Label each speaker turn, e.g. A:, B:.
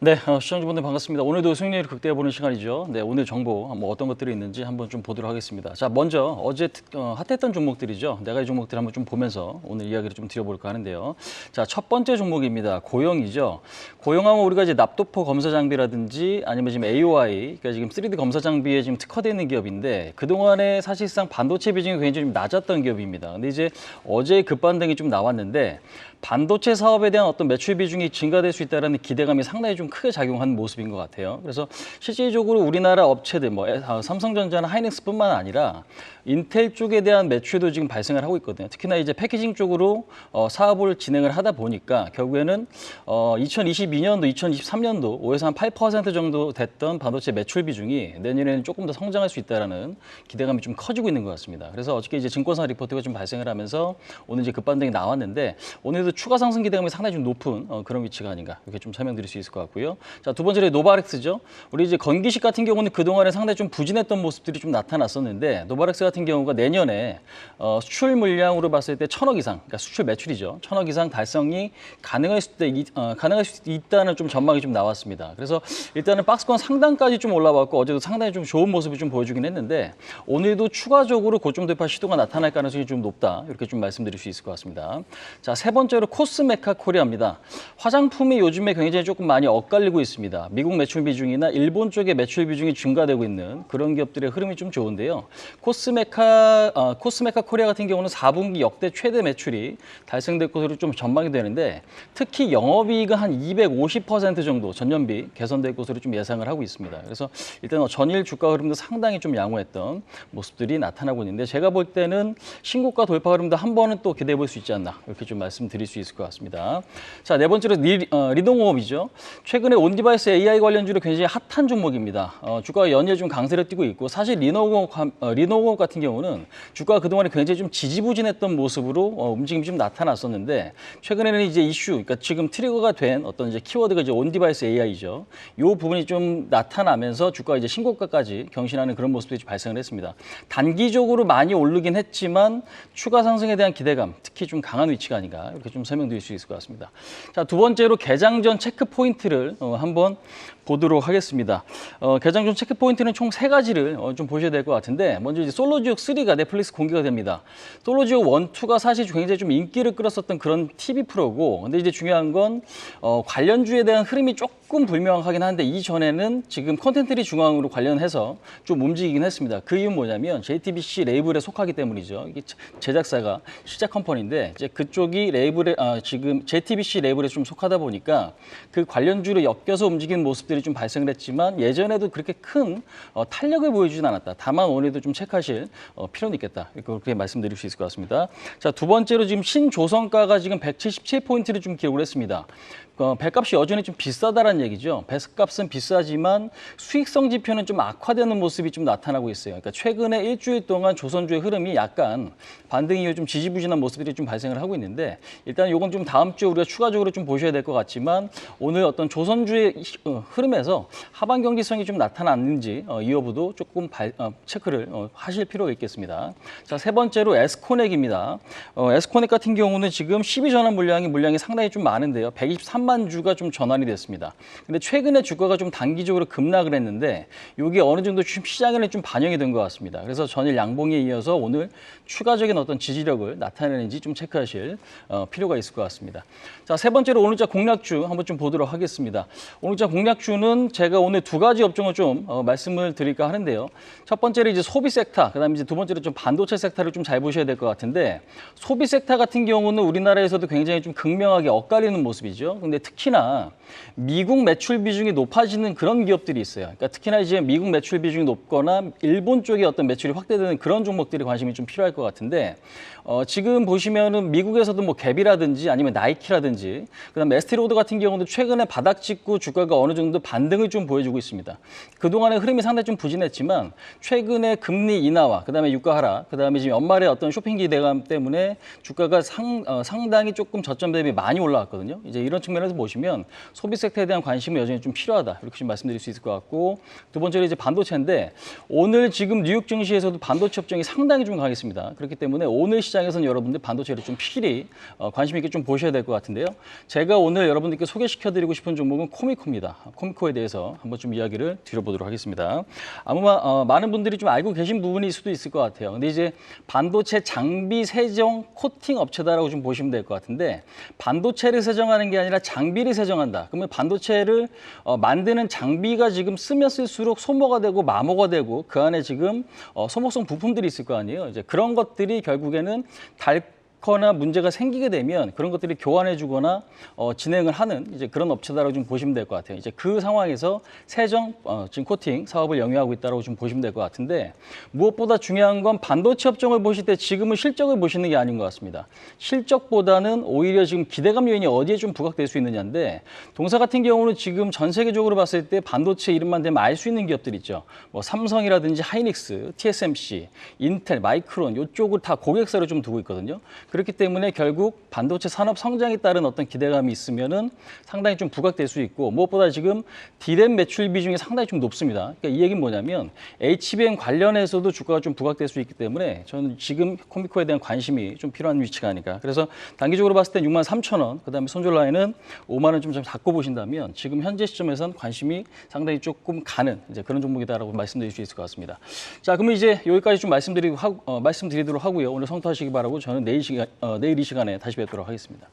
A: 네, 시청자분들 반갑습니다. 오늘도 수익률 극대화보는 시간이죠. 네, 오늘 정보 어떤 것들이 있는지 한번 좀 보도록 하겠습니다. 자, 먼저 어제 핫했던 종목들이죠. 네 가지 종목들 한번 좀 보면서 오늘 이야기를 좀 드려볼까 하는데요. 자, 첫 번째 종목입니다. 고영이죠. 고영하면 우리가 이제 납도퍼 검사 장비라든지 아니면 지금 AOI, 그러니까 지금 3D 검사 장비에 지금 특화되어 있는 기업인데 그동안에 사실상 반도체 비중이 굉장히 좀 낮았던 기업입니다. 근데 이제 어제 급반등이 좀 나왔는데 반도체 사업에 대한 어떤 매출 비중이 증가될 수 있다는 기대감이 상당히 좀 크게 작용한 모습인 것 같아요. 그래서 실질적으로 우리나라 업체들, 삼성전자나 하이닉스뿐만 아니라 인텔 쪽에 대한 매출도 지금 발생을 하고 있거든요. 특히나 이제 패키징 쪽으로 사업을 진행을 하다 보니까 결국에는 2022년도, 2023년도 5에서 한 8% 정도 됐던 반도체 매출 비중이 내년에는 조금 더 성장할 수 있다는 기대감이 좀 커지고 있는 것 같습니다. 그래서 어저께 이제 증권사 리포트가 좀 발생을 하면서 오늘 이제 급반등이 나왔는데 오늘도 추가 상승 기대감이 상당히 좀 높은 그런 위치가 아닌가 이렇게 좀 설명드릴 수 있을 것 같고요. 자, 두 번째로 노바렉스죠. 우리 이제 건기식 같은 경우는 그동안에 상당히 좀 부진했던 모습들이 좀 나타났었는데 노바렉스 같은 경우가 내년에 수출 물량으로 봤을 때 1,000억 이상, 그러니까 수출 매출이죠. 1,000억 이상 달성이 가능할 수 있다는 좀 전망이 좀 나왔습니다. 그래서 일단은 박스권 상단까지 좀 올라왔고 어제도 상당히 좀 좋은 모습을 좀 보여주긴 했는데 오늘도 추가적으로 고점 돌파 시도가 나타날 가능성이 좀 높다. 이렇게 좀 말씀드릴 수 있을 것 같습니다. 자, 세 번째로 코스메카 코리아입니다. 화장품이 요즘에 굉장히 조금 많이 엇갈리고 있습니다. 미국 매출 비중이나 일본 쪽의 매출 비중이 증가되고 있는 그런 기업들의 흐름이 좀 좋은데요. 코스메카 코리아 같은 경우는 4분기 역대 최대 매출이 달성될 것으로 좀 전망이 되는데 특히 영업이익은 한 250% 정도 전년비 개선될 것으로 좀 예상을 하고 있습니다. 그래서 일단 전일 주가 흐름도 상당히 좀 양호했던 모습들이 나타나고 있는데 제가 볼 때는 신고가 돌파 흐름도 한 번은 또 기대해 볼 수 있지 않나 이렇게 좀 말씀드릴 수 있을 것 같습니다. 자, 네 번째로 리동호업이죠. 최근에 온디바이스 AI 관련주로 굉장히 핫한 종목입니다. 주가가 연이어 좀 강세를 띠고 있고 사실 리노공업 같은 경우는 주가가 그동안에 굉장히 좀 지지부진했던 모습으로 움직임이 좀 나타났었는데 최근에는 이제 이슈, 그러니까 지금 트리거가 된 어떤 이제 키워드가 이제 온디바이스 AI죠. 이 부분이 좀 나타나면서 주가가 이제 신고가까지 경신하는 그런 모습들이 발생을 했습니다. 단기적으로 많이 오르긴 했지만 추가 상승에 대한 기대감, 특히 좀 강한 위치가 아닌가 이렇게 좀 설명드릴 수 있을 것 같습니다. 자, 두 번째로 개장 전 체크 포인트를 한번 보도록 하겠습니다. 개장 전 체크 포인트는 총 세 가지를 좀 보셔야 될 것 같은데 먼저 이제 솔로지옥 3가 넷플릭스 공개가 됩니다. 솔로지옥 1, 2가 사실 굉장히 좀 인기를 끌었었던 그런 TV 프로고 근데 이제 중요한 건 관련주에 대한 흐름이 조금 불명확하긴 한데 이전에는 지금 컨텐츠리 중앙으로 관련해서 좀 움직이긴 했습니다. 그 이유는 뭐냐면 JTBC 레이블에 속하기 때문이죠. 이게 제작사가 시작 컴퍼니인데 이제 그쪽이 레이블에 지금 JTBC 레이블에 좀 속하다 보니까 그 관련주로 엮여서 움직이는 모습들이 좀 발생을 했지만 예전에도 그렇게 큰 탄력을 보여주진 않았다. 다만 오늘도 좀 체크하실 필요는 있겠다. 그렇게 말씀드릴 수 있을 것 같습니다. 자, 두 번째로 지금 신조선가가 지금 177포인트를 좀 기록을 했습니다. 배값이 여전히 좀 비싸다는 얘기죠. 배값은 비싸지만 수익성 지표는 좀 악화되는 모습이 좀 나타나고 있어요. 그러니까 최근에 일주일 동안 조선주의 흐름이 약간 반등 이후 좀 지지부진한 모습들이 좀 발생을 하고 있는데 일단 이건 좀 다음 주에 우리가 추가적으로 좀 보셔야 될 것 같지만 오늘 어떤 조선주의 흐름에서 하반 경직성이 좀 나타났는지 이 여부도 조금 체크를 하실 필요가 있겠습니다. 자, 세 번째로 에스코넥입니다. 에스코넥 같은 경우는 지금 12전환 물량이 상당히 좀 많은데요. 123만 주가 좀 전환이 됐습니다. 근데 최근에 주가가 좀 단기적으로 급락을 했는데 이게 어느 정도 시장에는 좀 반영이 된 것 같습니다. 그래서 전일 양봉에 이어서 오늘 추가적인 어떤 지지력을 나타내는지 좀 체크하실 필요가 있을 것 같습니다. 자, 세 번째로 오늘자 공략주 한번 좀 보도록 하겠습니다. 오늘자 공략주는 제가 오늘 두 가지 업종을 좀 말씀을 드릴까 하는데요. 첫 번째로 이제 소비 섹터, 그다음에 이제 두 번째로 좀 반도체 섹터를 좀 잘 보셔야 될 것 같은데 소비 섹터 같은 경우는 우리나라에서도 굉장히 좀 극명하게 엇갈리는 모습이죠. 근데 특히나 미국 매출 비중이 높아지는 그런 기업들이 있어요. 그러니까 특히나 이제 미국 매출 비중이 높거나 일본 쪽의 어떤 매출이 확대되는 그런 종목들이 관심이 좀 필요할 것 같은데 지금 보시면은 미국에서도 뭐 갭이라든지 아니면 나이키라든지 그다음에 에스티로드 같은 경우도 최근에 바닥 찍고 주가가 어느 정도 반등을 좀 보여주고 있습니다. 그동안의 흐름이 상당히 좀 부진했지만 최근에 금리 인하와 그다음에 유가 하락, 그다음에 지금 연말에 어떤 쇼핑 기대감 때문에 주가가 상당히 조금 저점 대비 많이 올라왔거든요. 이제 이런 측면에서 면에서 보시면 소비 섹터에 대한 관심은 여전히 좀 필요하다. 이렇게 좀 말씀드릴 수 있을 것 같고 두 번째로 이제 반도체인데 오늘 지금 뉴욕 증시에서도 반도체 업종이 상당히 좀 강했습니다. 그렇기 때문에 오늘 시장에서는 여러분들 반도체를 좀 필히 관심 있게 좀 보셔야 될 것 같은데요. 제가 오늘 여러분들께 소개시켜드리고 싶은 종목은 코미코입니다. 코미코에 대해서 한번 좀 이야기를 드려보도록 하겠습니다. 아마 많은 분들이 좀 알고 계신 부분일 수도 있을 것 같아요. 근데 이제 반도체 장비 세정 코팅 업체다라고 좀 보시면 될 것 같은데 반도체를 세정하는 게 아니라 장비를 세정한다. 그러면 반도체를 만드는 장비가 지금 쓰면 쓸수록 소모가 되고 마모가 되고 그 안에 지금 소모성 부품들이 있을 거 아니에요. 이제 그런 것들이 결국에는 거나 문제가 생기게 되면 그런 것들이 교환해주거나 진행을 하는 이제 그런 업체다라고 좀 보시면 될 것 같아요. 이제 그 상황에서 세정, 지금 코팅 사업을 영위하고 있다라고 좀 보시면 될 것 같은데 무엇보다 중요한 건 반도체 업종을 보실 때 지금은 실적을 보시는 게 아닌 것 같습니다. 실적보다는 오히려 지금 기대감 요인이 어디에 좀 부각될 수 있느냐인데 동사 같은 경우는 지금 전 세계적으로 봤을 때 반도체 이름만 대면 알 수 있는 기업들 있죠. 뭐 삼성이라든지 하이닉스, TSMC, 인텔, 마이크론 이쪽을 다 고객사로 좀 두고 있거든요. 그렇기 때문에 결국 반도체 산업 성장에 따른 어떤 기대감이 있으면은 상당히 좀 부각될 수 있고 무엇보다 지금 D램 매출 비중이 상당히 좀 높습니다. 그러니까 이 얘기는 뭐냐면 HBM 관련해서도 주가가 좀 부각될 수 있기 때문에 저는 지금 코미코에 대한 관심이 좀 필요한 위치가 아닐까. 그래서 단기적으로 봤을 때 63,000원, 그다음에 손절 라인은 5만 원 좀 잡고 보신다면 지금 현재 시점에선 관심이 상당히 조금 가는 이제 그런 종목이다라고 말씀드릴 수 있을 것 같습니다. 자, 그러면 이제 여기까지 좀 말씀드리도록 하고요. 오늘 성투하시기 바라고 저는 내일 이 시간에 다시 뵙도록 하겠습니다.